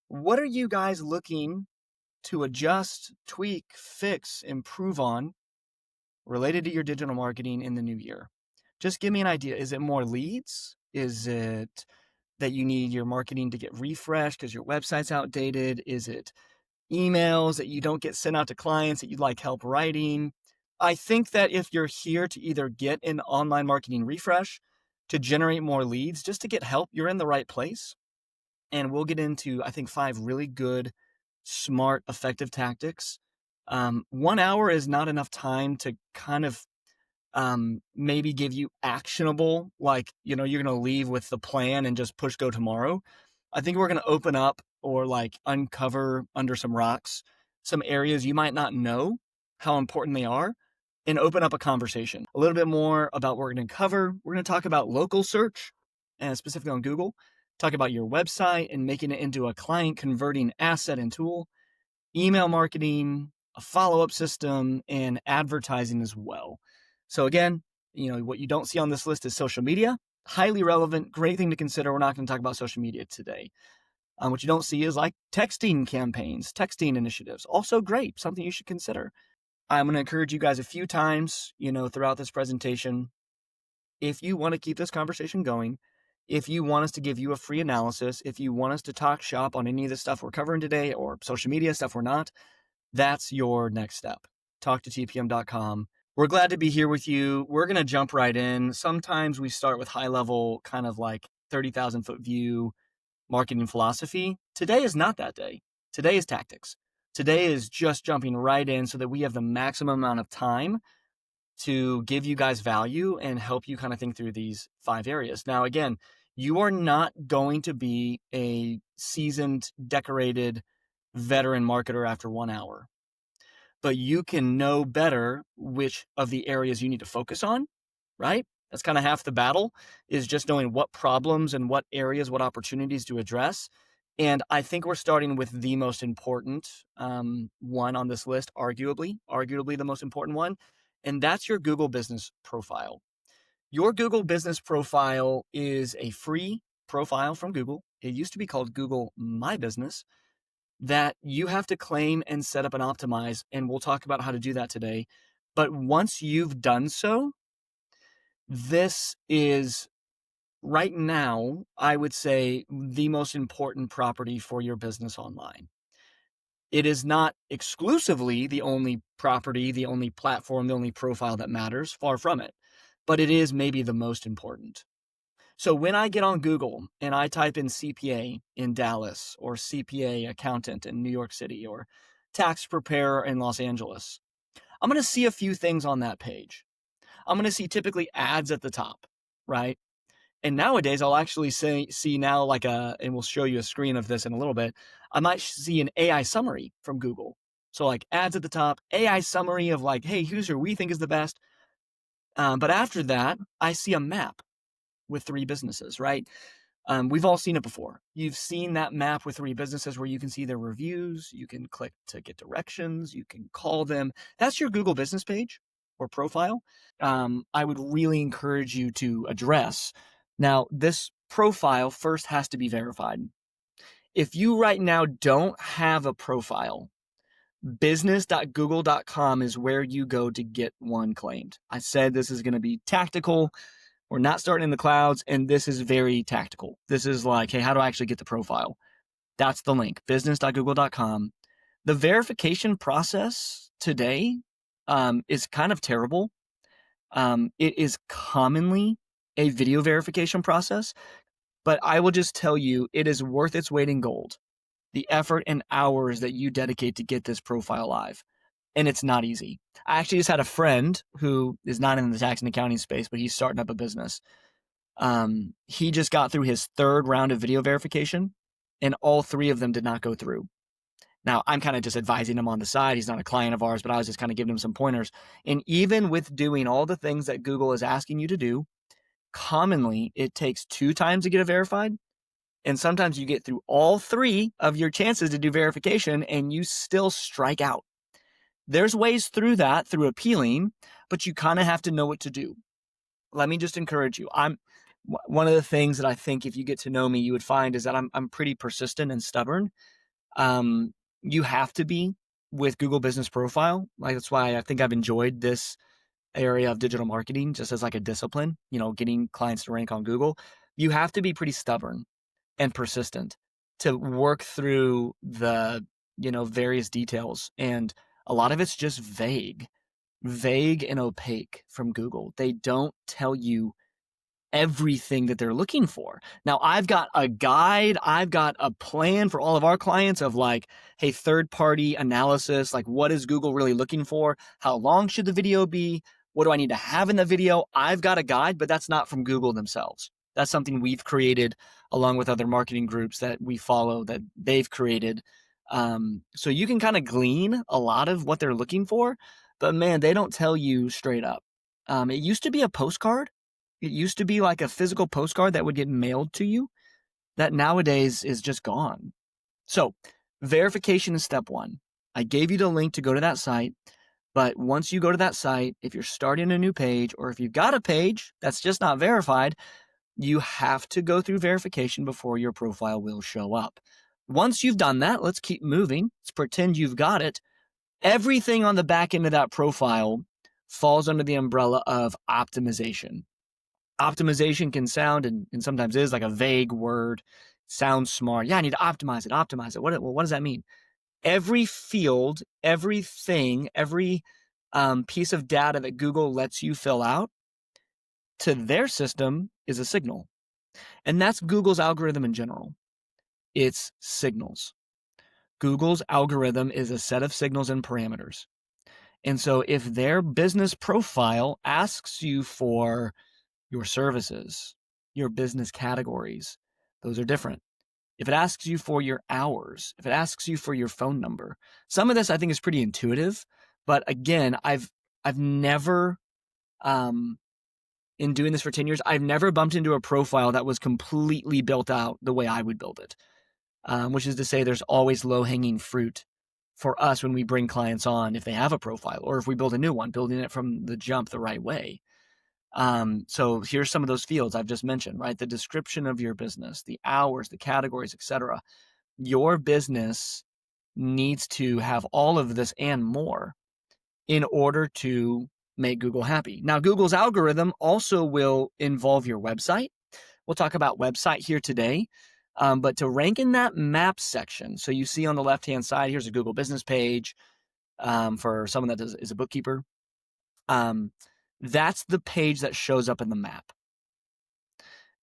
What are you guys looking to adjust, tweak, fix, improve on related to your digital marketing in the new year? Just give me an idea. Is it more leads? Is it that you need your marketing to get refreshed because your website's outdated? Is it emails that you don't get sent out to clients that you'd like help writing? I think that if you're here to either get an online marketing refresh, to generate more leads, just to get help, you're in the right place. And we'll get into, I think, 5 really good, smart, effective tactics. 1 hour is not enough time to kind of maybe give you actionable, like, you're going to leave with the plan and just push go tomorrow. I think we're going to open up or like uncover under some rocks some areas you might not know how important they are and open up a conversation. A little bit more about what we're going to cover. We're going to talk about local search and specifically on Google, talk about your website and making it into a client converting asset and tool, email marketing, a follow-up system, and advertising as well. So again, what you don't see on this list is social media. Highly relevant, great thing to consider. We're not going to talk about social media today. What you don't see is like texting campaigns, texting initiatives. Also great, something you should consider. I'm going to encourage you guys a few times, throughout this presentation. If you want to keep this conversation going, if you want us to give you a free analysis, if you want us to talk shop on any of the stuff we're covering today or social media stuff we're not, that's your next step. Talk to tpm.com. We're glad to be here with you. We're going to jump right in. Sometimes we start with high level, kind of like 30,000 foot view marketing philosophy. Today is not that day. Today is tactics. Today is just jumping right in so that we have the maximum amount of time to give you guys value and help you kind of think through these 5 areas. Now, again, you are not going to be a seasoned, decorated veteran marketer after 1 hour, but you can know better which of the areas you need to focus on, right? That's kind of half the battle, is just knowing what problems and what areas, what opportunities to address. And I think we're starting with the most important one on this list, arguably the most important one. And that's your Google business profile. Your Google business profile is a free profile from Google. It used to be called Google My Business, that you have to claim and set up and optimize. And we'll talk about how to do that today. But once you've done so, this is right now, I would say, the most important property for your business online. It is not exclusively the only property, the only platform, the only profile that matters, far from it, but it is maybe the most important. So when I get on Google and I type in CPA in Dallas or CPA accountant in New York City or tax preparer in Los Angeles, I'm going to see a few things on that page. I'm going to see typically ads at the top, right? And nowadays I'll actually see now like and we'll show you a screen of this in a little bit. I might see an AI summary from Google. So like ads at the top, AI summary of like, hey, here's who we think is the best. But after that, I see a map with 3 businesses, right? We've all seen it before. You've seen that map with 3 businesses where you can see their reviews. You can click to get directions. You can call them. That's your Google business page or profile. I would really encourage you to address. Now, this profile first has to be verified. If you right now don't have a profile, business.google.com is where you go to get one claimed. I said this is going to be tactical. We're not starting in the clouds, and this is very tactical. This is like, hey, how do I actually get the profile? That's the link, business.google.com. The verification process today is kind of terrible. It is commonly a video verification process, but I will just tell you, it is worth its weight in gold. The effort and hours that you dedicate to get this profile live. And it's not easy. I actually just had a friend who is not in the tax and accounting space, but he's starting up a business. He just got through his 3rd round of video verification, and all 3 of them did not go through. Now, I'm kind of just advising him on the side. He's not a client of ours, but I was just kind of giving him some pointers. And even with doing all the things that Google is asking you to do, commonly it takes 2 times to get it verified. And sometimes you get through all 3 of your chances to do verification and you still strike out. There's ways through that, through appealing, but you kind of have to know what to do. Let me just encourage you. one of the things that I think if you get to know me, you would find is that I'm pretty persistent and stubborn. You have to be with Google Business Profile. Like, that's why I think I've enjoyed this area of digital marketing just as like a discipline, getting clients to rank on Google. You have to be pretty stubborn and persistent to work through the, various details. And a lot of it's just vague and opaque from Google. They don't tell you everything that they're looking for. Now, I've got a guide, I've got a plan for all of our clients of like, hey, third-party analysis, like what is Google really looking for? How long should the video be? What do I need to have in the video? I've got a guide, but that's not from Google themselves. That's something we've created along with other marketing groups that we follow that they've created. So you can kind of glean a lot of what they're looking for, but man, they don't tell you straight up. It used to be a postcard. It used to be like a physical postcard that would get mailed to you. That nowadays is just gone. So verification is step one. I gave you the link to go to that site, but once you go to that site, if you're starting a new page or if you've got a page that's just not verified, you have to go through verification before your profile will show up. Once you've done that, let's keep moving. Let's pretend you've got it. Everything on the back end of that profile falls under the umbrella of optimization. Optimization can sound, and sometimes is, like a vague word. Sounds smart. Yeah, I need to optimize it. What does that mean? Every field, everything, every piece of data that Google lets you fill out to their system is a signal. And that's Google's algorithm in general. It's signals. Google's algorithm is a set of signals and parameters. And so if their business profile asks you for your services, your business categories, those are different. If it asks you for your hours, if it asks you for your phone number, some of this I think is pretty intuitive. But again, I've never, in doing this for 10 years, I've never bumped into a profile that was completely built out the way I would build it, which is to say there's always low-hanging fruit for us when we bring clients on if they have a profile or if we build a new one, building it from the jump the right way. So here's some of those fields I've just mentioned, right? The description of your business, the hours, the categories, etc. Your business needs to have all of this and more in order to make Google happy. Now, Google's algorithm also will involve your website. We'll talk about website here today, but to rank in that map section, so you see on the left-hand side, here's a Google business page for someone that is a bookkeeper. That's the page that shows up in the map.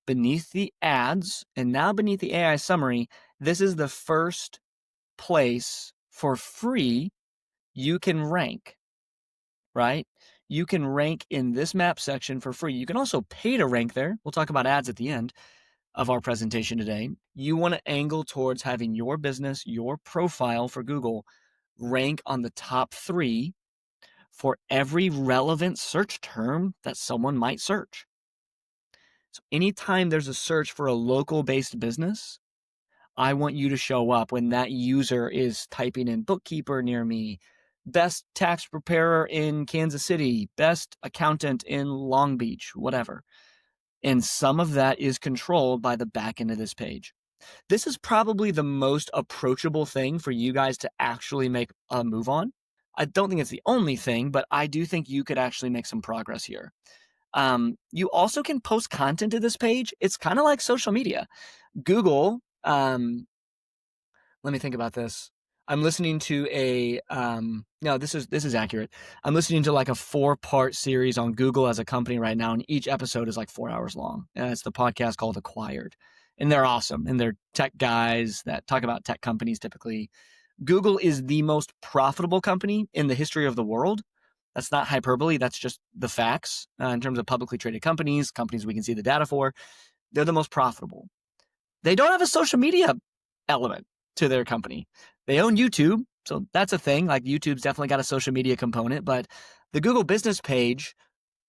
Beneath the ads, and now beneath the AI summary, this is the first place for free you can rank, right? You can rank in this map section for free. You can also pay to rank there. We'll talk about ads at the end of our presentation today. You want to angle towards having your business, your profile for Google rank on the top 3 for every relevant search term that someone might search. So anytime there's a search for a local-based business, I want you to show up when that user is typing in bookkeeper near me, best tax preparer in Kansas City, best accountant in Long Beach, whatever. And some of that is controlled by the back end of this page. This is probably the most approachable thing for you guys to actually make a move on. I don't think it's the only thing, but I do think you could actually make some progress here. You also can post content to this page. It's kind of like social media. Google, let me think about this. I'm listening to no, this is accurate. I'm listening to like a 4-part series on Google as a company right now, and each episode is like 4 hours long. And it's the podcast called Acquired. And they're awesome. And they're tech guys that talk about tech companies typically. Google is the most profitable company in the history of the world. That's not hyperbole. That's just the facts in terms of publicly traded companies we can see the data for. They're the most profitable. They don't have a social media element to their company. They own YouTube, so that's a thing. Like YouTube's definitely got a social media component, but the Google business page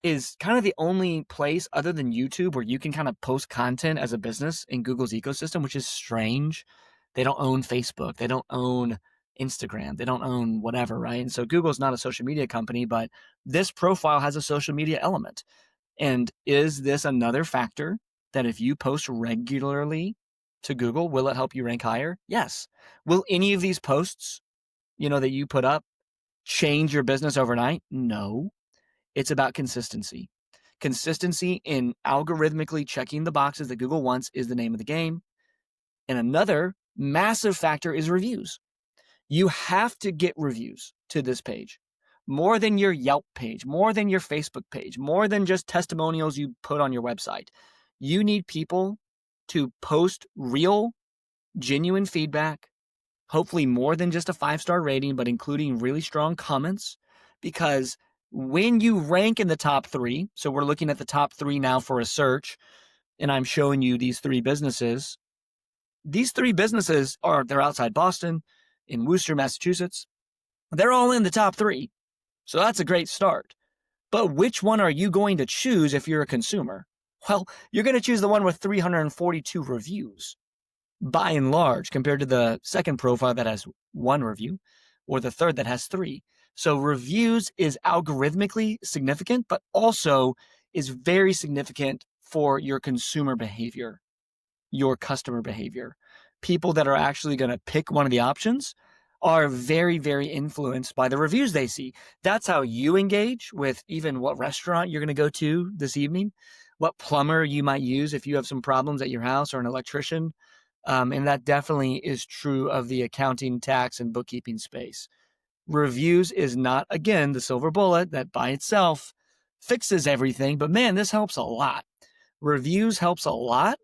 is kind of the only place other than YouTube where you can kind of post content as a business in Google's ecosystem, which is strange. They don't own Facebook. They don't own Instagram. They don't own whatever, right? And so Google's not a social media company, but this profile has a social media element. And is this another factor that if you post regularly to Google, will it help you rank higher? Yes. Will any of these posts, that you put up change your business overnight? No. It's about consistency. Consistency in algorithmically checking the boxes that Google wants is the name of the game. And another massive factor is reviews. You have to get reviews to this page. More than your Yelp page, more than your Facebook page, more than just testimonials you put on your website. You need people to post real, genuine feedback, hopefully more than just a 5-star rating, but including really strong comments. Because when you rank in the top 3, so we're looking at the top 3 now for a search, and I'm showing you these 3 businesses. These 3 businesses they're outside Boston, in Worcester, Massachusetts. They're all in the top 3. So that's a great start. But which one are you going to choose if you're a consumer? Well, you're going to choose the one with 342 reviews, by and large, compared to the second profile that has 1 review, or the third that has 3. So reviews is algorithmically significant, but also is very significant for your consumer behavior, your customer behavior. People that are actually going to pick one of the options are very, very influenced by the reviews they see. That's how you engage with even what restaurant you're going to go to this evening, what plumber you might use if you have some problems at your house, or an electrician. And that definitely is true of the accounting, tax, and bookkeeping space. Reviews is not, again, the silver bullet that by itself fixes everything, but man, this helps a lot. Reviews helps a lot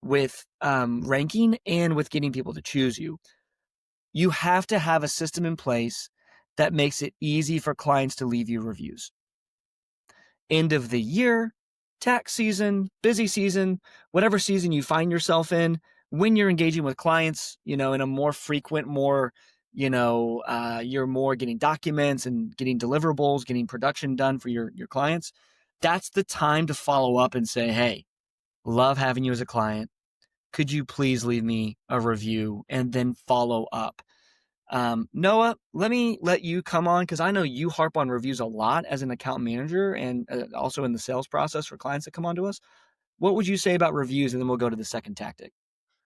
with ranking and with getting people to choose you. You have to have a system in place that makes it easy for clients to leave you reviews. End of the year, tax season, busy season, whatever season you find yourself in, when you're engaging with clients, in a more frequent, you're more getting documents and getting deliverables, getting production done for your clients. That's the time to follow up and say, hey, love having you as a client. Could you please leave me a review, and then follow up? Noah, let me let you come on, because I know you harp on reviews a lot as an account manager, and also in the sales process for clients that come on to us. What would you say about reviews? And then we'll go to the second tactic.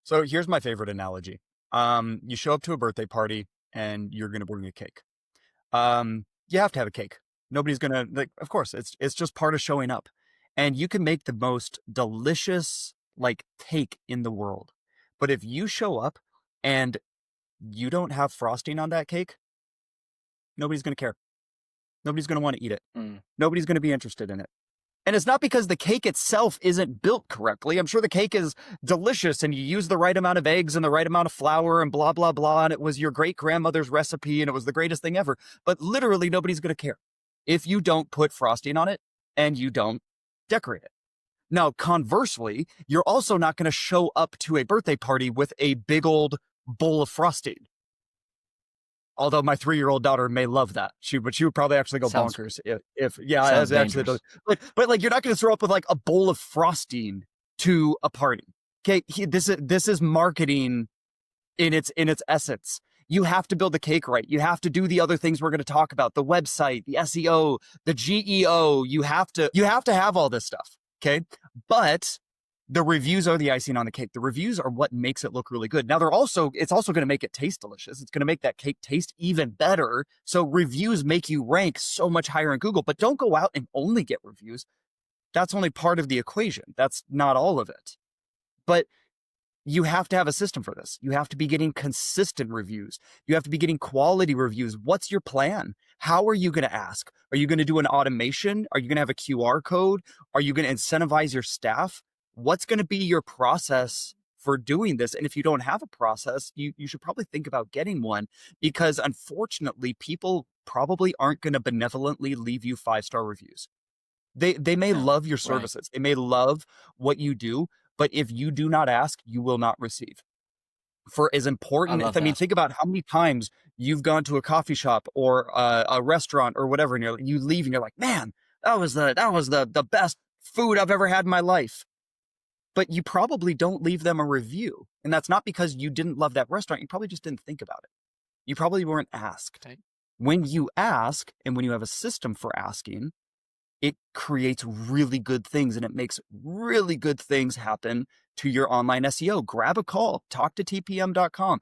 So here's my favorite analogy. You show up to a birthday party and you're going to bring a cake. You have to have a cake. Nobody's going to, of course, it's just part of showing up. And you can make the most delicious cake in the world. But if you show up and you don't have frosting on that cake, nobody's going to care. Nobody's going to want to eat it. Nobody's going to be interested in it. And it's not because the cake itself isn't built correctly. I'm sure the cake is delicious and you use the right amount of eggs and the right amount of flour and blah, blah, blah. And it was your great grandmother's recipe and it was the greatest thing ever. But literally nobody's going to care if you don't put frosting on it and you don't decorate it. Now, conversely, you're also not going to show up to a birthday party with a big old bowl of frosting. Although my 3-year-old daughter may love that, but she would probably actually go bonkers if as actually. But you're not going to throw up with a bowl of frosting to a party. Okay, this is marketing in its essence. You have to build the cake right. You have to do the other things we're going to talk about: the website, the SEO, the GEO. You have to have all this stuff. Okay, but the reviews are the icing on the cake. The reviews are what makes it look really good. Now it's also going to make it taste delicious. It's going to make that cake taste even better. So reviews make you rank so much higher in Google, but don't go out and only get reviews. That's only part of the equation. That's not all of it. But you have to have a system for this. You have to be getting consistent reviews. You have to be getting quality reviews. What's your plan? How are you going to ask? Are you going to do an automation? Are you going to have a QR code? Are you going to incentivize your staff? What's going to be your process for doing this? And if you don't have a process, you should probably think about getting one, because unfortunately, people probably aren't going to benevolently leave you 5-star reviews. They may love your services. Right. They may love what you do, but if you do not ask, you will not receive. For as important, I mean, think about how many times you've gone to a coffee shop or a restaurant or whatever, and you leave and you're like, man, that was the best food I've ever had in my life. But you probably don't leave them a review. And that's not because you didn't love that restaurant. You probably just didn't think about it. You probably weren't asked. Okay. When you ask, and when you have a system for asking, it creates really good things and it makes really good things happen to your online SEO. Grab a call, talk to tpm.com.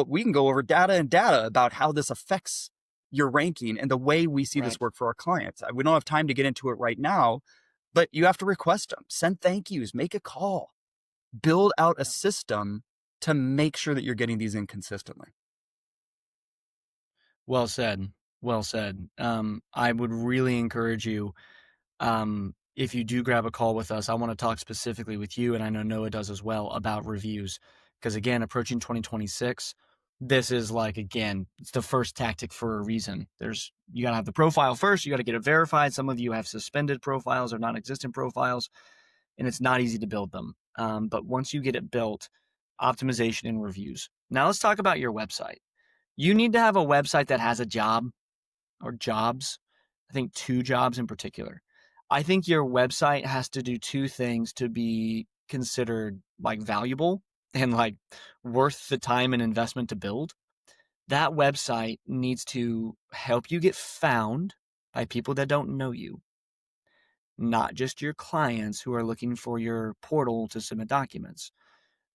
We can go over data about how this affects your ranking and the way we see this Right. work for our clients. We don't have time to get into it right now, but you have to request them, send thank yous, make a call, build out a Yep. system to make sure that you're getting these in consistently. Well said. Well said. I would really encourage you, if you do grab a call with us, I want to talk specifically with you, and I know Noah does as well, about reviews. Because again, approaching 2026, this is like, again, it's the first tactic for a reason. You got to have the profile first, you got to get it verified. Some of you have suspended profiles or non-existent profiles, and it's not easy to build them. But once you get it built, optimization and reviews. Now let's talk about your website. You need to have a website that has a job or jobs. I think 2 jobs in particular. I think your website has to do 2 things to be considered like valuable and like worth the time and investment to build. That website needs to help you get found by people that don't know you, not just your clients who are looking for your portal to submit documents.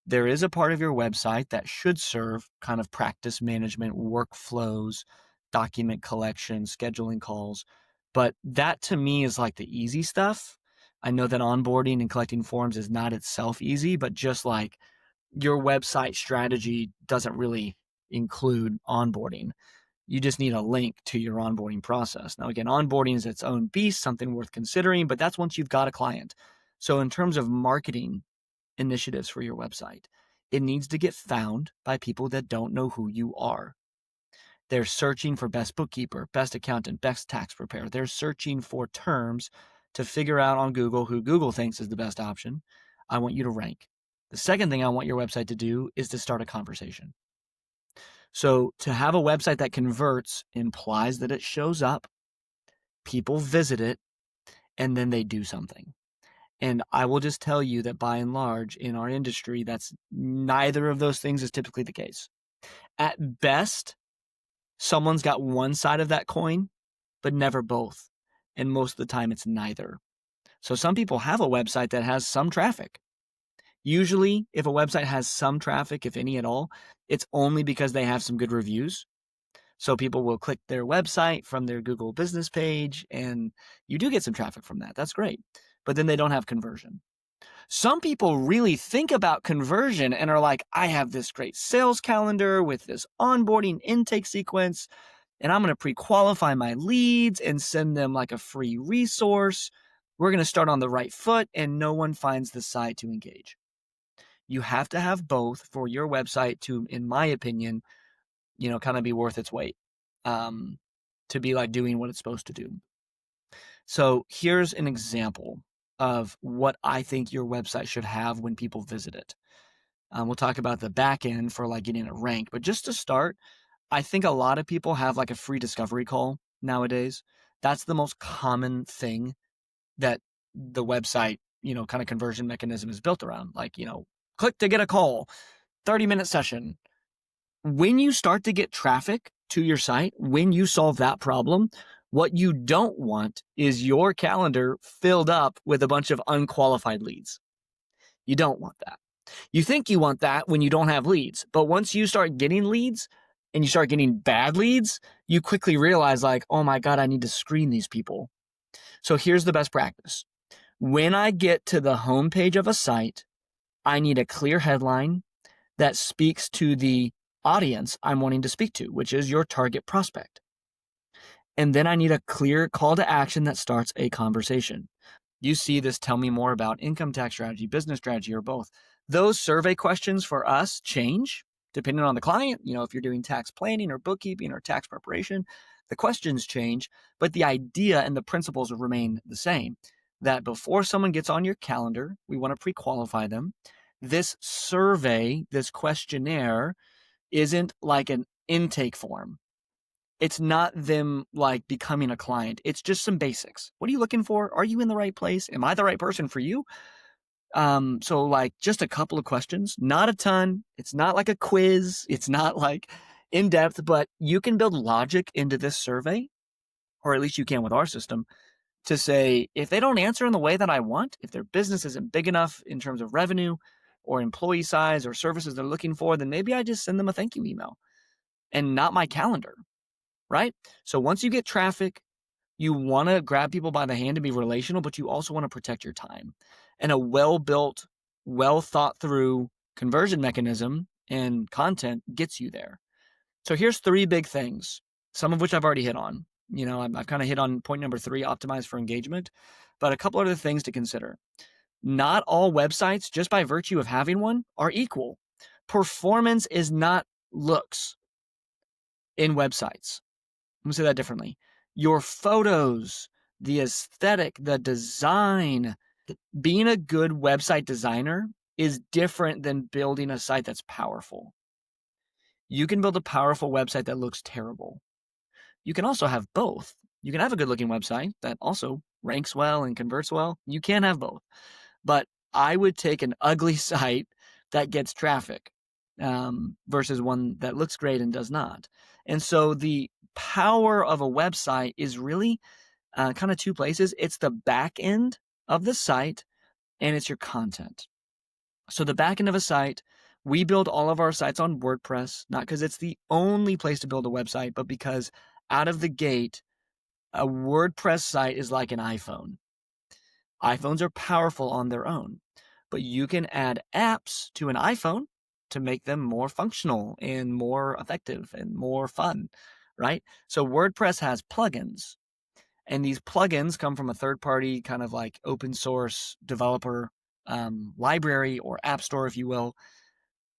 There is a part of your website that should serve kind of practice management, workflows, document collection, scheduling calls. But that to me is like the easy stuff. I know that onboarding and collecting forms is not itself easy, but just like your website strategy doesn't really include onboarding. You just need a link to your onboarding process. Now, again, onboarding is its own beast, something worth considering, but that's once you've got a client. So, in terms of marketing initiatives for your website, it needs to get found by people that don't know who you are. They're searching for best bookkeeper, best accountant, best tax preparer. They're searching for terms to figure out on Google who Google thinks is the best option. I want you to rank. The second thing I want your website to do is to start a conversation. So to have a website that converts implies that it shows up, people visit it, and then they do something. And I will just tell you that by and large in our industry, that's neither of those things is typically the case. At best, someone's got one side of that coin, but never both. And most of the time it's neither. So some people have a website that has some traffic. Usually, if a website has some traffic, if any at all, it's only because they have some good reviews. So people will click their website from their Google business page, and you do get some traffic from that. That's great. But then they don't have conversion. Some people really think about conversion and are like, I have this great sales calendar with this onboarding intake sequence, and I'm going to pre-qualify my leads and send them like a free resource. We're going to start on the right foot, and no one finds the site to engage. You have to have both for your website to, in my opinion, kind of be worth its weight, to be like doing what it's supposed to do. So here's an example of what I think your website should have when people visit it. We'll talk about the back end for like getting a rank, but just to start, I think a lot of people have like a free discovery call nowadays. That's the most common thing that the website, kind of conversion mechanism is built around. Like, click to get a call, 30-minute session. When you start to get traffic to your site, when you solve that problem, what you don't want is your calendar filled up with a bunch of unqualified leads. You don't want that. You think you want that when you don't have leads, but once you start getting leads and you start getting bad leads, you quickly realize like, oh my God, I need to screen these people. So here's the best practice. When I get to the homepage of a site, I need a clear headline that speaks to the audience I'm wanting to speak to, which is your target prospect. And then I need a clear call to action that starts a conversation. You see this, tell me more about income tax strategy, business strategy, or both. Those survey questions for us change depending on the client. If you're doing tax planning or bookkeeping or tax preparation, the questions change, but the idea and the principles remain the same. That before someone gets on your calendar, we want to pre-qualify them. This survey, this questionnaire, isn't like an intake form. It's not them like becoming a client. It's just some basics. What are you looking for? Are you in the right place? Am I the right person for you? So like just a couple of questions, not a ton. It's not like a quiz. It's not like in depth, but you can build logic into this survey, or at least you can with our system, to say, if they don't answer in the way that I want, if their business isn't big enough in terms of revenue or employee size or services they're looking for, then maybe I just send them a thank you email and not my calendar, right? So once you get traffic, you want to grab people by the hand and be relational, but you also want to protect your time. And a well-built, well-thought-through conversion mechanism and content gets you there. So here's 3 big things, some of which I've already hit on. I've kind of hit on point number 3, optimize for engagement, but a couple other things to consider. Not all websites, just by virtue of having one, are equal. Performance is not looks in websites. Let me say that differently. Your photos, the aesthetic, the design, being a good website designer is different than building a site that's powerful. You can build a powerful website that looks terrible. You can also have both. You can have a good looking website that also ranks well and converts well. You can have both. But I would take an ugly site that gets traffic versus one that looks great and does not. And so the power of a website is really kind of 2 places. It's the back end of the site and it's your content. So the back end of a site, we build all of our sites on WordPress, not because it's the only place to build a website, but because out of the gate, a WordPress site is like an iPhone. iPhones are powerful on their own, but you can add apps to an iPhone to make them more functional and more effective and more fun, right? So WordPress has plugins, and these plugins come from a third-party kind of like open source developer library or app store, if you will.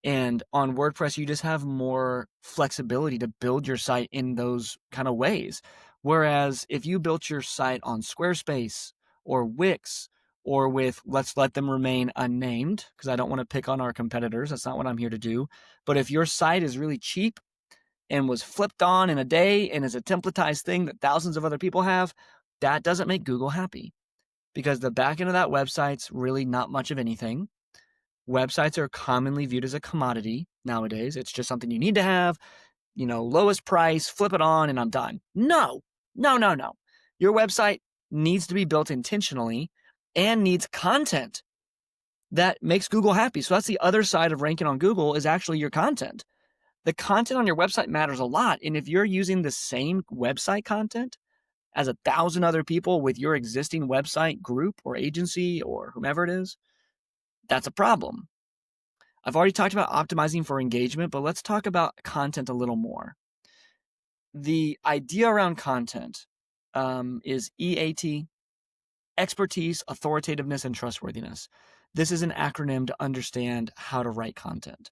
And on WordPress, you just have more flexibility to build your site in those kind of ways. Whereas if you built your site on Squarespace or Wix or with, let's let them remain unnamed, because I don't want to pick on our competitors. That's not what I'm here to do. But if your site is really cheap and was flipped on in a day and is a templatized thing that thousands of other people have, that doesn't make Google happy, because the back end of that website's really not much of anything. Websites are commonly viewed as a commodity nowadays. It's just something you need to have, lowest price, flip it on, and I'm done. No. Your website needs to be built intentionally and needs content that makes Google happy. So that's the other side of ranking on Google, is actually your content. The content on your website matters a lot. And if you're using the same website content as 1,000 other people with your existing website group or agency or whomever it is, that's a problem. I've already talked about optimizing for engagement, but let's talk about content a little more. The idea around content is EAT, expertise, authoritativeness, and trustworthiness. This is an acronym to understand how to write content.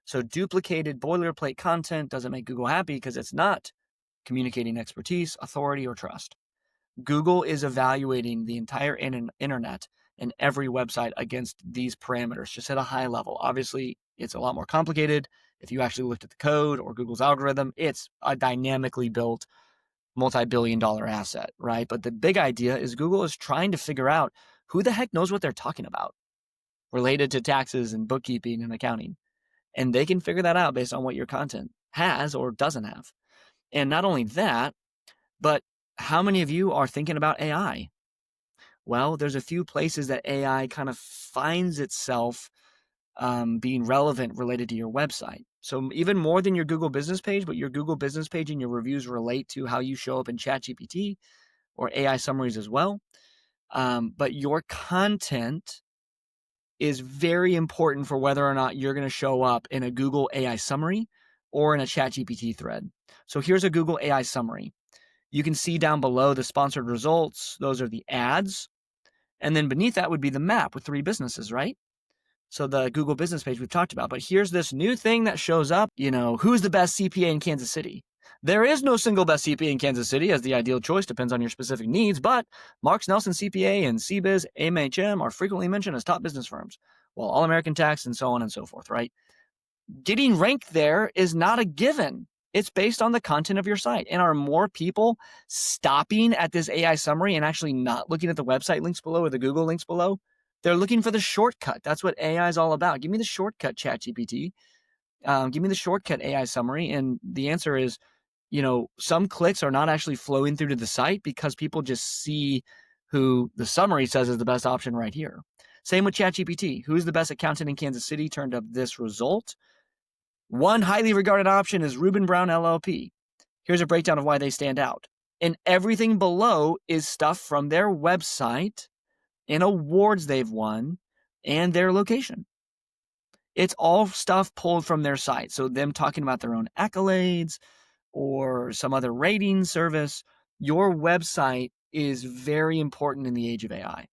So duplicated boilerplate content doesn't make Google happy because it's not communicating expertise, authority, or trust. Google is evaluating the entire internet and every website against these parameters, just at a high level. Obviously, it's a lot more complicated. If you actually looked at the code or Google's algorithm, it's a dynamically built multi-billion-dollar asset, right? But the big idea is Google is trying to figure out who the heck knows what they're talking about related to taxes and bookkeeping and accounting. And they can figure that out based on what your content has or doesn't have. And not only that, but how many of you are thinking about AI? Well, there's a few places that AI kind of finds itself being relevant related to your website. So even more than your Google business page, but your Google business page and your reviews relate to how you show up in ChatGPT or AI summaries as well. But your content is very important for whether or not you're going to show up in a Google AI summary or in a ChatGPT thread. So here's a Google AI summary. You can see down below the sponsored results. Those are the ads. And then beneath that would be the map with 3 businesses, right? So the Google business page we've talked about. But here's this new thing that shows up, who's the best CPA in Kansas City? There is no single best CPA in Kansas City, as the ideal choice depends on your specific needs, but Marks Nelson CPA and CBiz MHM are frequently mentioned as top business firms, while All American Tax and so on and so forth, right? Getting ranked there is not a given. It's based on the content of your site. And are more people stopping at this AI summary and actually not looking at the website links below or the Google links below? They're looking for the shortcut. That's what AI is all about. Give me the shortcut, ChatGPT. Give me the shortcut AI summary. And the answer is, some clicks are not actually flowing through to the site because people just see who the summary says is the best option right here. Same with ChatGPT. Who's the best accountant in Kansas City turned up this result. One highly regarded option is Reuben Brown LLP. Here's a breakdown of why they stand out. And everything below is stuff from their website and awards they've won and their location. It's all stuff pulled from their site. So them talking about their own accolades or some other rating service. Your website is very important in the age of AI.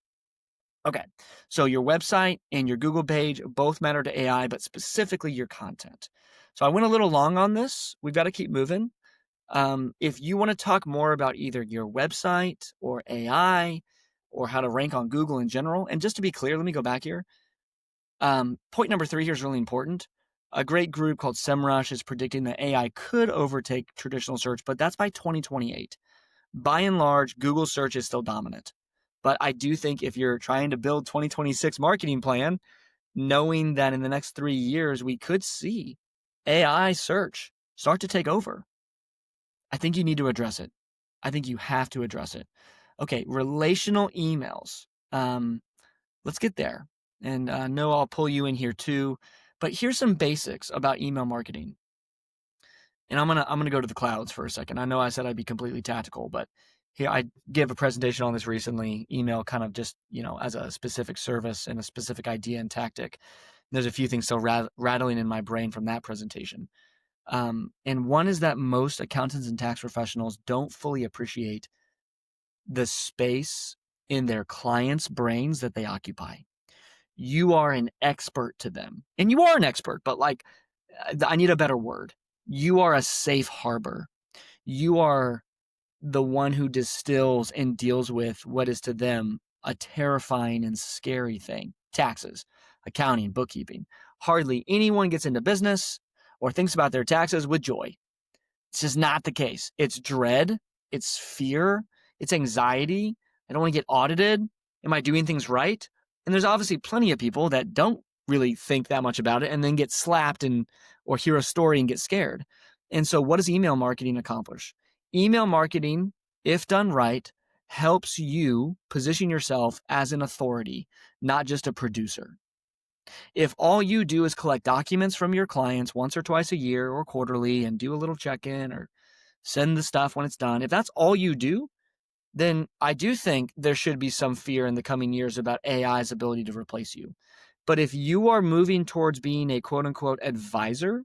Okay, so your website and your Google page both matter to AI, but specifically your content. So I went a little long on this. We've got to keep moving. If you want to talk more about either your website or AI or how to rank on Google in general, and just to be clear, let me go back here. Point number 3 here is really important. A great group called SEMrush is predicting that AI could overtake traditional search, but that's by 2028. By and large, Google search is still dominant. But I do think if you're trying to build 2026 marketing plan, knowing that in the next 3 years, we could see AI search start to take over, I think you need to address it. I think you have to address it. Okay, relational emails. Let's get there. And Noah, I'll pull you in here too. But here's some basics about email marketing. And I'm gonna go to the clouds for a second. I know I said I'd be completely tactical, but here I gave a presentation on this recently. Email kind of just as a specific service and a specific idea and tactic. There's a few things still rattling in my brain from that presentation. And one is that most accountants and tax professionals don't fully appreciate the space in their clients' brains that they occupy. You are an expert to them. And you are an expert, but I need a better word. You are a safe harbor. You are the one who distills and deals with what is to them a terrifying and scary thing. Taxes, accounting, bookkeeping. Hardly anyone gets into business or thinks about their taxes with joy. It's just not the case. It's dread. It's fear. It's anxiety. I don't want to get audited. Am I doing things right? And there's obviously plenty of people that don't really think that much about it and then get slapped or hear a story and get scared. And so what does email marketing accomplish? Email marketing, if done right, helps you position yourself as an authority, not just a producer. If all you do is collect documents from your clients once or twice a year or quarterly and do a little check-in or send the stuff when it's done, if that's all you do, then I do think there should be some fear in the coming years about AI's ability to replace you. But if you are moving towards being a quote unquote advisor,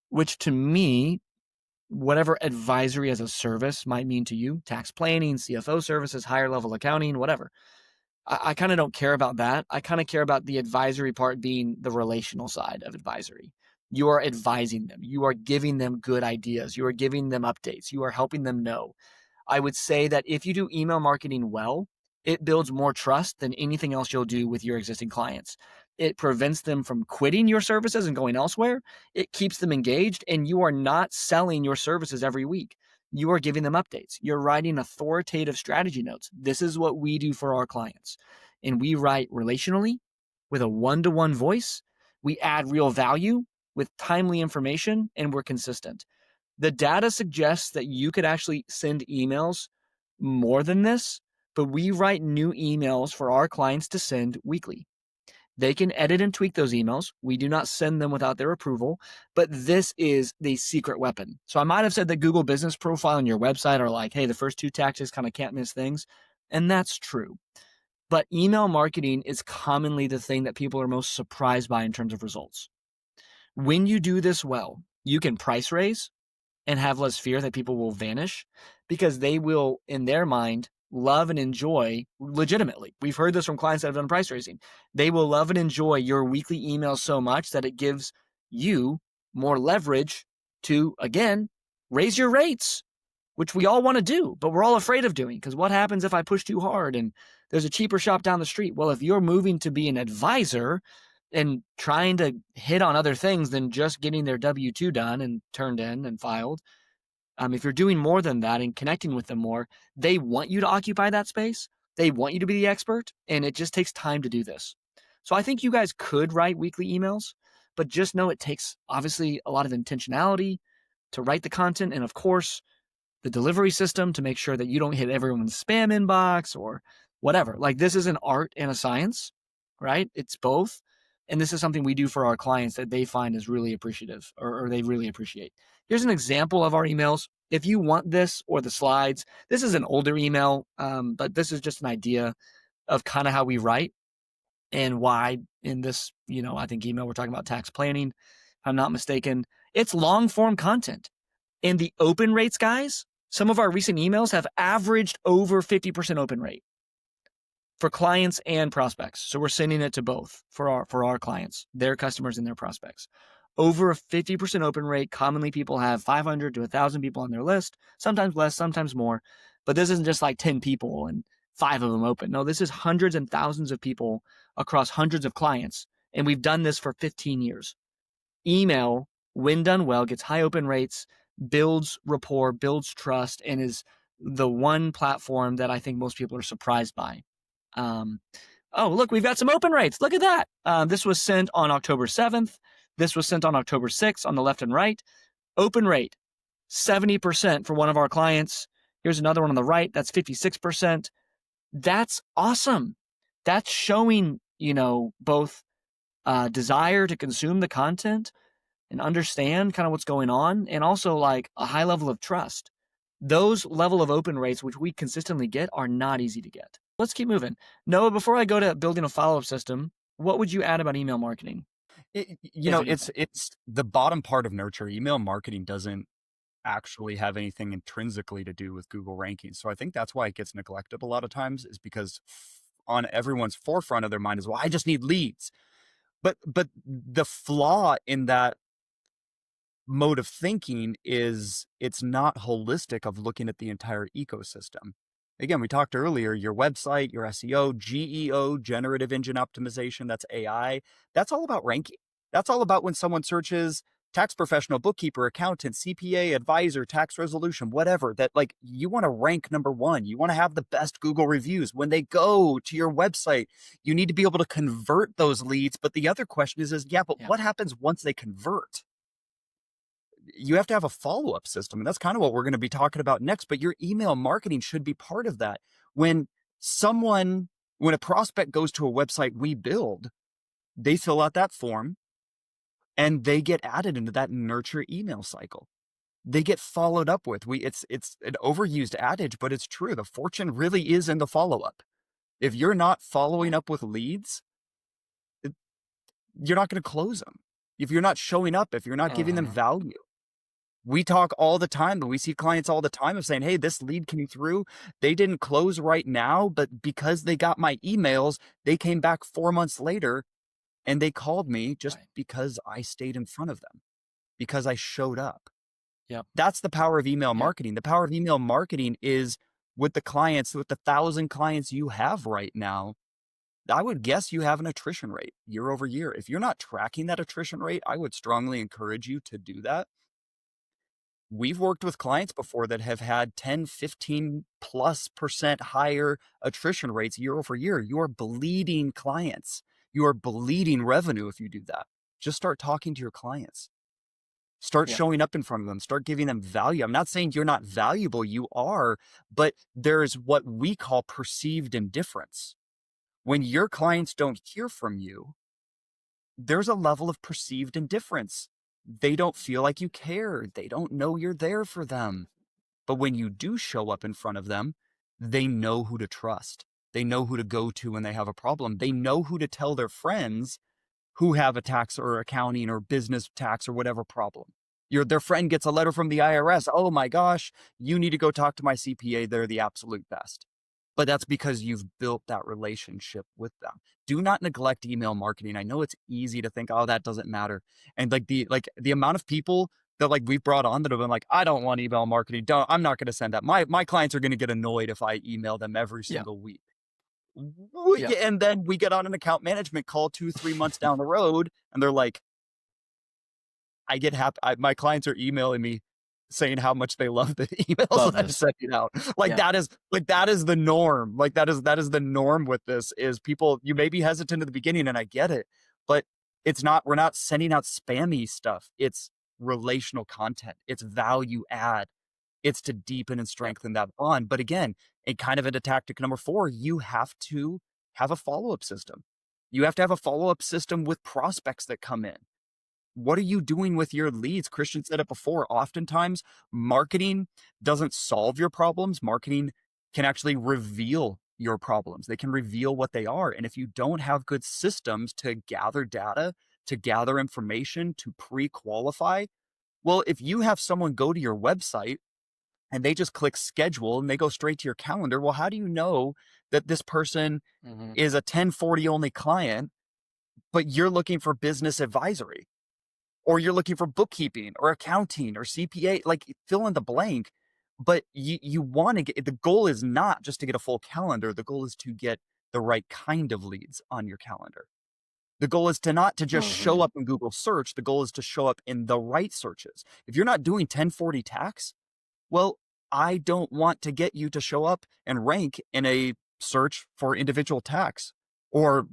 which to me, whatever advisory as a service might mean to you, tax planning, CFO services, higher level accounting, whatever, I kind of don't care about that. I kind of care about the advisory part being the relational side of advisory. You are advising them. You are giving them good ideas. You are giving them updates. You are helping them know. I would say that if you do email marketing well, it builds more trust than anything else you'll do with your existing clients. It prevents them from quitting your services and going elsewhere. It keeps them engaged, and you are not selling your services every week. You are giving them updates. You're writing authoritative strategy notes. This is what we do for our clients. And we write relationally with a one-to-one voice. We add real value with timely information, and we're consistent. The data suggests that you could actually send emails more than this, but we write new emails for our clients to send weekly. They can edit and tweak those emails. We do not send them without their approval, but this is the secret weapon. So I might have said that Google Business Profile and your website are like, hey, the first 2 taxes kind of can't miss things. And that's true. But email marketing is commonly the thing that people are most surprised by in terms of results. When you do this well, you can price raise and have less fear that people will vanish because they will, in their mind, love and enjoy legitimately. We've heard this from clients that have done price raising. They will love and enjoy your weekly emails so much that it gives you more leverage to, again, raise your rates, which we all want to do, but we're all afraid of doing because what happens if I push too hard and there's a cheaper shop down the street? Well, if you're moving to be an advisor and trying to hit on other things than just getting their W-2 done and turned in and filed, if you're doing more than that and connecting with them more, they want you to occupy that space. They want you to be the expert, and it just takes time to do this. So I think you guys could write weekly emails, but just know it takes obviously a lot of intentionality to write the content. And of course, the delivery system to make sure that you don't hit everyone's spam inbox or whatever. Like, this is an art and a science, right? It's both. And this is something we do for our clients that they find is really appreciative, or they really appreciate. Here's an example of our emails. If you want this or the slides, this is an older email, but this is just an idea of kind of how we write and why in this, I think email we're talking about tax planning, if I'm not mistaken. It's long form content. And the open rates, guys, some of our recent emails have averaged over 50% open rate for clients and prospects. So we're sending it to both for our clients, their customers and their prospects. Over a 50% open rate. Commonly, people have 500 to 1,000 people on their list, sometimes less, sometimes more. But this isn't just like 10 people and 5 of them open. No, this is hundreds and thousands of people across hundreds of clients. And we've done this for 15 years. Email, when done well, gets high open rates, builds rapport, builds trust, and is the one platform that I think most people are surprised by. Oh, look, we've got some open rates. Look at that. This was sent on October 7th. This was sent on October 6th on the left and right. Open rate, 70% for one of our clients. Here's another one on the right. That's 56%. That's awesome. That's showing, both desire to consume the content and understand kind of what's going on, and also like a high level of trust. Those level of open rates, which we consistently get, are not easy to get. Let's keep moving. Noah, before I go to building a follow-up system, what would you add about email marketing? It's the bottom part of nurture. Email marketing doesn't actually have anything intrinsically to do with Google rankings. So I think that's why it gets neglected a lot of times, is because on everyone's forefront of their mind is, well, I just need leads. But the flaw in that mode of thinking is it's not holistic of looking at the entire ecosystem. Again, we talked earlier, your website, your SEO, GEO, generative engine optimization, that's AI. That's all about ranking. That's all about when someone searches tax professional, bookkeeper, accountant, CPA, advisor, tax resolution, whatever, that like you want to rank number one. You want to have the best Google reviews. When they go to your website, you need to be able to convert those leads. But the other question is what happens once they convert? You have to have a follow-up system. And that's kind of what we're going to be talking about next. But your email marketing should be part of that. When a prospect goes to a website we build, they fill out that form and they get added into that nurture email cycle. They get followed up with. It's an overused adage, but it's true. The fortune really is in the follow-up. If you're not following up with leads, you're not going to close them. If you're not showing up, if you're not giving them value. We talk all the time, but we see clients all the time of saying, hey, this lead came through. They didn't close right now, but because they got my emails, they came back 4 months later and they called me just because I stayed in front of them, because I showed up. Yep. That's the power of email marketing. The power of email marketing is with the clients, with the 1,000 clients you have right now. I would guess you have an attrition rate year over year. If you're not tracking that attrition rate, I would strongly encourage you to do that. We've worked with clients before that have had 10, 15+% higher attrition rates year over year. You are bleeding clients. You are bleeding revenue if you do that. Just start talking to your clients. Start showing up in front of them. Start giving them value. I'm not saying you're not valuable. You are, but there's what we call perceived indifference. When your clients don't hear from you, there's a level of perceived indifference. They don't feel like you care. They don't know you're there for them. But when you do show up in front of them, they know who to trust. They know who to go to when they have a problem. They know who to tell their friends who have a tax or accounting or business tax or whatever problem. Their friend gets a letter from the IRS. Oh my gosh, you need to go talk to my CPA. They're the absolute best. But that's because you've built that relationship with them. Do not neglect email marketing. I know it's easy to think, oh, that doesn't matter. And the amount of people that we've brought on that have been like, I don't want email marketing. I'm not going to send that. My clients are going to get annoyed if I email them every single week. And then we get on an account management call 2-3 months down the road, and they're like, I get happy. My clients are emailing me saying how much they love the emails that I'm sending out. That is the norm. That is the norm with this. Is people, you may be hesitant at the beginning, and I get it, but we're not sending out spammy stuff. It's relational content. It's value add. It's to deepen and Yep. strengthen that bond. But again, and kind of into tactic number 4, you have to have a follow-up system. You have to have a follow-up system with prospects that come in. What are you doing with your leads? Christian said it before. Oftentimes, marketing doesn't solve your problems. Marketing can actually reveal your problems. They can reveal what they are. And if you don't have good systems to gather data, to gather information, to pre qualify, well, if you have someone go to your website and they just click schedule and they go straight to your calendar, well, how do you know that this person Hmm. is a 1040 only client, but you're looking for business advisory? Or you're looking for bookkeeping or accounting or CPA, like fill in the blank. But you want to get, the goal is not just to get a full calendar. The goal is to get the right kind of leads on your calendar. The goal is to not to just show Hmm. up in Google search. The goal is to show up in the right searches. If you're not doing 1040 tax, well, I don't want to get you to show up and rank in a search for individual tax or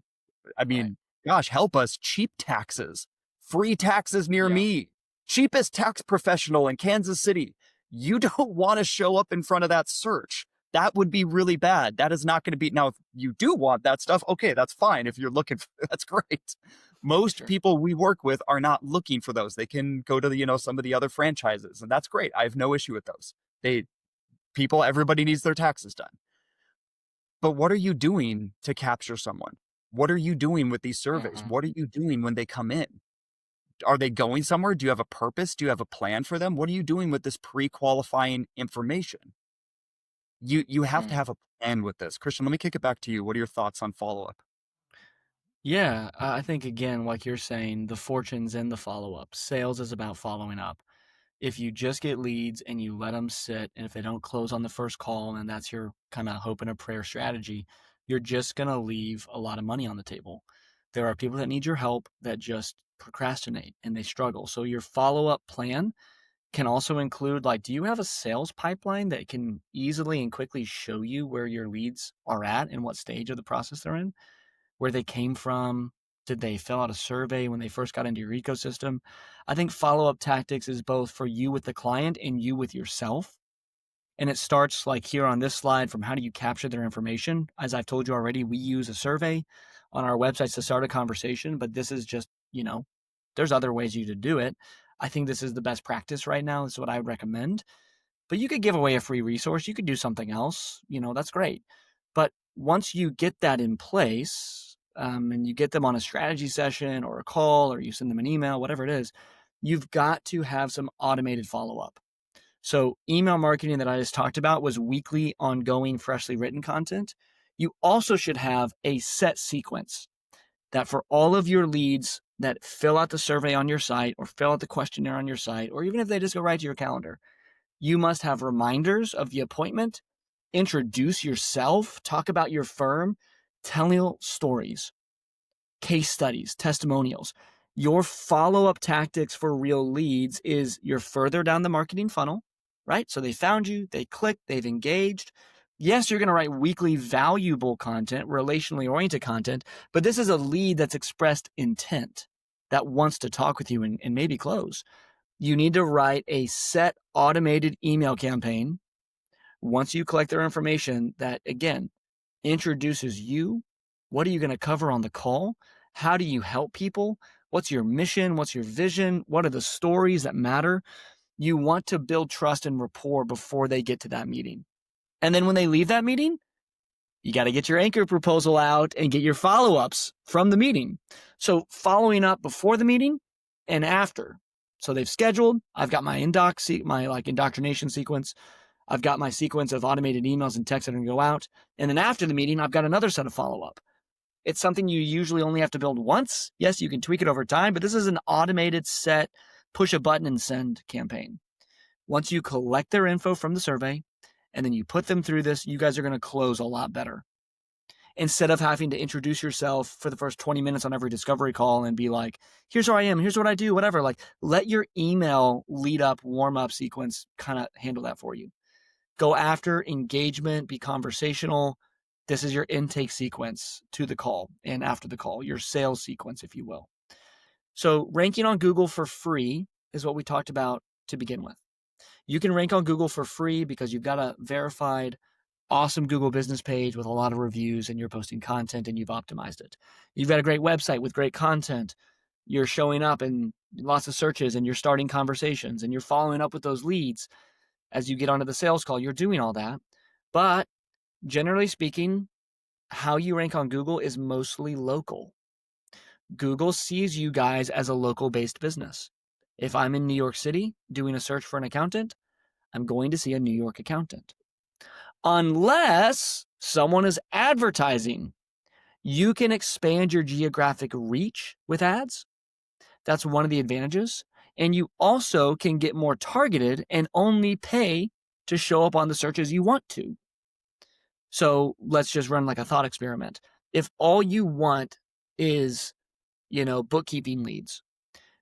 I Right. mean, gosh, help us. Cheap taxes, free taxes near Yeah. me, cheapest tax professional in Kansas City. You don't want to show up in front of that search. That would be really bad. That is not going to be. Now, if you do want that stuff, okay, that's fine. If you're looking for, that's great. Most Sure. people we work with are not looking for those. They can go to the, some of the other franchises, and that's great. I have no issue with those. They everybody needs their taxes done. But what are you doing to capture someone? What are you doing with these surveys? Hmm. What are you doing when they come in? Are they going somewhere? Do you have a purpose? Do you have a plan for them? What are you doing with this pre-qualifying information? You have to Mm. have a plan with this. Christian, let me kick it back to you. What are your thoughts on follow-up? Yeah, I think again, like you're saying, the fortunes and the follow up. Sales is about following up. If you just get leads and you let them sit, and if they don't close on the first call, and that's your kind of hope and a prayer strategy, you're just going to leave a lot of money on the table. There are people that need your help that just procrastinate and they struggle. So your follow up plan can also include like, do you have a sales pipeline that can easily and quickly show you where your leads are at and what stage of the process they're in, where they came from? Did they fill out a survey when they first got into your ecosystem? I think follow up tactics is both for you with the client and you with yourself. And it starts like here on this slide from how do you capture their information? As I've told you already, we use a survey on our websites to start a conversation, but this is just, there's other ways you to do it. I think this is the best practice right now. This is what I would recommend. But you could give away a free resource. You could do something else. That's great. But once you get that in place, and you get them on a strategy session or a call, or you send them an email, whatever it is, you've got to have some automated follow up. So, email marketing that I just talked about was weekly, ongoing, freshly written content. You also should have a set sequence that for all of your leads that fill out the survey on your site or fill out the questionnaire on your site, or even if they just go right to your calendar, you must have reminders of the appointment, introduce yourself, talk about your firm, tell stories, case studies, testimonials. Your follow up tactics for real leads is you're further down the marketing funnel, right? So they found you, they clicked, they've engaged. Yes, you're going to write weekly valuable content, relationally oriented content, but this is a lead that's expressed intent that wants to talk with you and maybe close. You need to write a set automated email campaign once you collect their information that, again, introduces you. What are you going to cover on the call? How do you help people? What's your mission? What's your vision? What are the stories that matter? You want to build trust and rapport before they get to that meeting. And then when they leave that meeting, you got to get your anchor proposal out and get your follow ups from the meeting. So, following up before the meeting and after. So, they've scheduled. I've got my my like indoctrination sequence. I've got my sequence of automated emails and texts that are going to go out. And then after the meeting, I've got another set of follow up. It's something you usually only have to build once. Yes, you can tweak it over time, but this is an automated set, push a button and send campaign. Once you collect their info from the survey and then you put them through this, you guys are going to close a lot better. Instead of having to introduce yourself for the first 20 minutes on every discovery call and be like, here's who I am, here's what I do, whatever. Like, let your email lead up, warm up sequence kind of handle that for you. Go after engagement, be conversational. This is your intake sequence to the call and after the call, your sales sequence, if you will. So, ranking on Google for free is what we talked about to begin with. You can rank on Google for free because you've got a verified, awesome Google business page with a lot of reviews and you're posting content and you've optimized it. You've got a great website with great content. You're showing up in lots of searches and you're starting conversations and you're following up with those leads as you get onto the sales call. You're doing all that. But generally speaking, how you rank on Google is mostly local. Google sees you guys as a local-based business. If I'm in New York City doing a search for an accountant, I'm going to see a New York accountant. Unless someone is advertising, you can expand your geographic reach with ads. That's one of the advantages. And you also can get more targeted and only pay to show up on the searches you want to. So let's just run like a thought experiment. If all you want is, bookkeeping leads,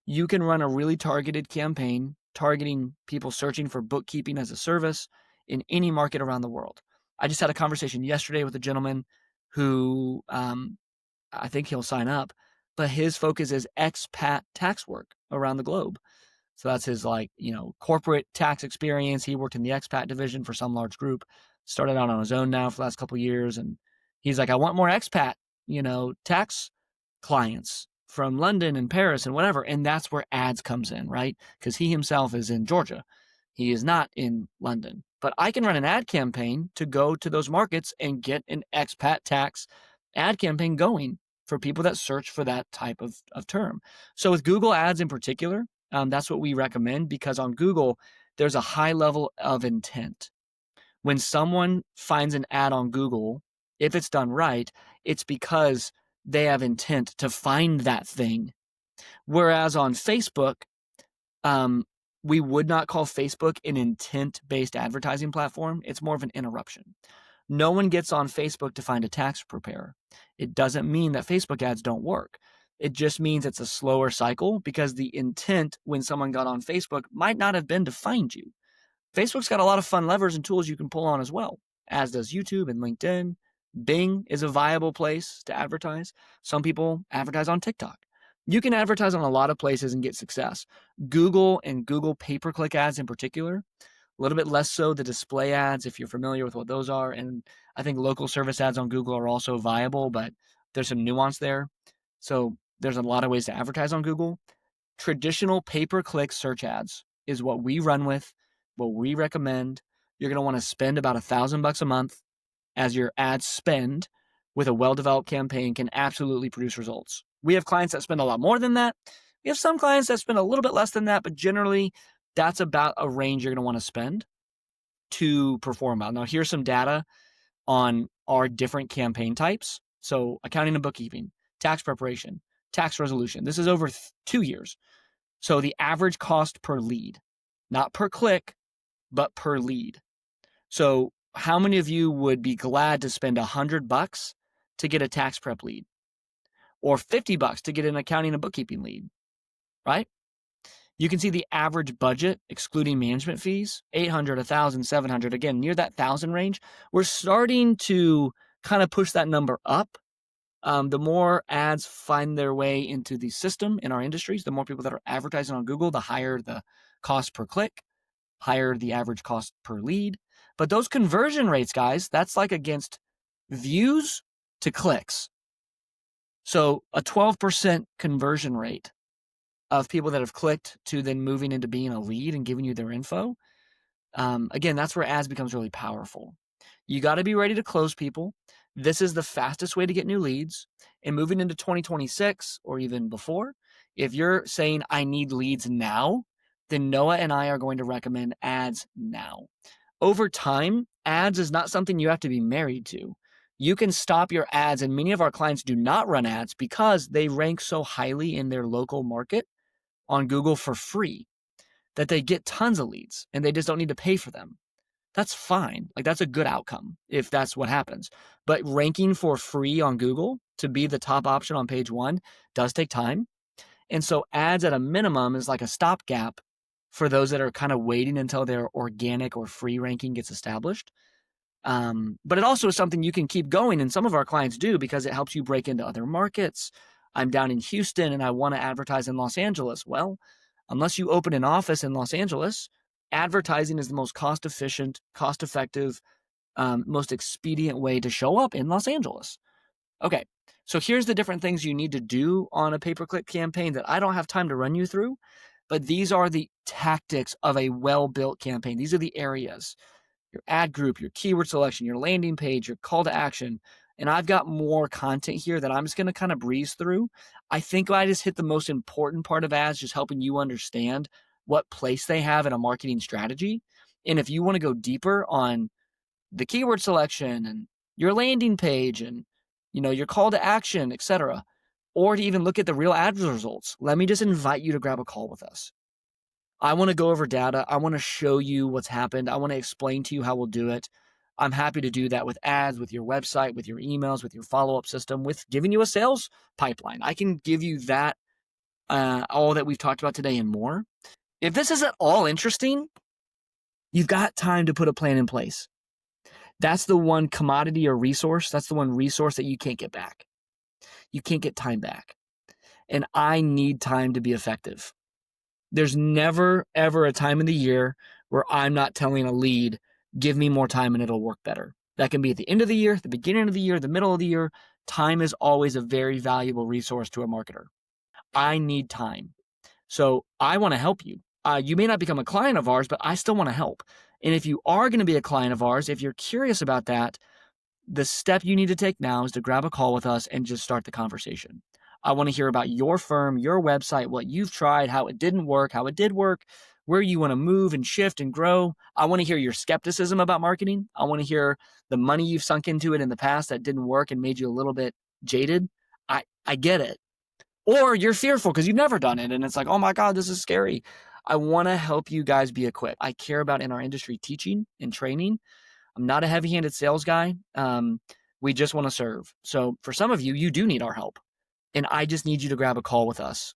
you can run a really targeted campaign targeting people searching for bookkeeping as a service in any market around the world. I just had a conversation yesterday with a gentleman who I think he'll sign up, but his focus is expat tax work around the globe. So that's his corporate tax experience. He worked in the expat division for some large group, started out on his own now for the last couple of years. And he's like, I want more expat, tax clients from London and Paris and whatever. And that's where ads comes in, right? Because he himself is in Georgia. He is not in London. But I can run an ad campaign to go to those markets and get an expat tax ad campaign going for people that search for that type of term. So with Google Ads in particular, that's what we recommend because on Google, there's a high level of intent. When someone finds an ad on Google, if it's done right, it's because they have intent to find that thing. Whereas on Facebook, we would not call Facebook an intent-based advertising platform. It's more of an interruption. No one gets on Facebook to find a tax preparer. It doesn't mean that Facebook ads don't work. It just means it's a slower cycle because the intent when someone got on Facebook might not have been to find you. Facebook's got a lot of fun levers and tools you can pull on as well, as does YouTube and LinkedIn. Bing is a viable place to advertise. Some people advertise on TikTok. You can advertise on a lot of places and get success. Google and Google pay-per-click ads in particular, a little bit less so the display ads if you're familiar with what those are. And I think local service ads on Google are also viable, but there's some nuance there. So there's a lot of ways to advertise on Google. Traditional pay-per-click search ads is what we run with, what we recommend. You're going to want to spend about $1,000 a month as your ad spend with a well-developed campaign can absolutely produce results. We have clients that spend a lot more than that. We have some clients that spend a little bit less than that, but generally that's about a range you're going to want to spend to perform well. Now, here's some data on our different campaign types. So accounting and bookkeeping, tax preparation, tax resolution. This is over 2 years. So the average cost per lead, not per click, but per lead. So how many of you would be glad to spend $100 to get a tax prep lead or $50 to get an accounting and bookkeeping lead, right? You can see the average budget, excluding management fees, $800, $1,000, $700, again, near that 1,000 range. We're starting to kind of push that number up. The more ads find their way into the system in our industries, the more people that are advertising on Google, the higher the cost per click, higher the average cost per lead. But those conversion rates, guys, that's like against views to clicks. So a 12% conversion rate of people that have clicked to then moving into being a lead and giving you their info. Again, that's where ads becomes really powerful. You got to be ready to close people. This is the fastest way to get new leads. And moving into 2026 or even before, if you're saying I need leads now, then Noah and I are going to recommend ads now. Over time, ads is not something you have to be married to. You can stop your ads, and many of our clients do not run ads because they rank so highly in their local market on Google for free that they get tons of leads and they just don't need to pay for them. That's fine. Like that's a good outcome if that's what happens. But ranking for free on Google to be the top option on page one does take time. And so ads at a minimum is like a stopgap for those that are kind of waiting until their organic or free ranking gets established. But it also is something you can keep going, and some of our clients do because it helps you break into other markets. I'm down in Houston and I want to advertise in Los Angeles. Well, unless you open an office in Los Angeles, advertising is the most cost efficient, cost effective, most expedient way to show up in Los Angeles. Okay, so here's the different things you need to do on a pay-per-click campaign that I don't have time to run you through, but these are the tactics of a well-built campaign. These are the areas: your ad group, your keyword selection, your landing page, your call to action. And I've got more content here that I'm just going to kind of breeze through. I think I just hit the most important part of ads, just helping you understand what place they have in a marketing strategy. And if you want to go deeper on the keyword selection and your landing page and your call to action, etc., or to even look at the real ad results, let me just invite you to grab a call with us. I want to go over data. I want to show you what's happened. I want to explain to you how we'll do it. I'm happy to do that with ads, with your website, with your emails, with your follow-up system, with giving you a sales pipeline. I can give you that, all that we've talked about today and more. If this isn't all interesting, you've got time to put a plan in place. That's the one commodity or resource. That's the one resource that you can't get back. You can't get time back. And I need time to be effective. There's never, ever a time in the year where I'm not telling a lead, give me more time and it'll work better. That can be at the end of the year, the beginning of the year, the middle of the year. Time is always a very valuable resource to a marketer. I need time. So I want to help you. You may not become a client of ours, but I still want to help. And if you are going to be a client of ours, if you're curious about that, the step you need to take now is to grab a call with us and just start the conversation. I want to hear about your firm, your website, what you've tried, how it didn't work, how it did work, where you want to move and shift and grow. I want to hear your skepticism about marketing. I want to hear the money you've sunk into it in the past that didn't work and made you a little bit jaded. I get it. Or you're fearful because you've never done it and it's like, oh my God, this is scary. I want to help you guys be equipped. I care about in our industry teaching and training. I'm not a heavy-handed sales guy. We just want to serve. So for some of you, you do need our help. And I just need you to grab a call with us.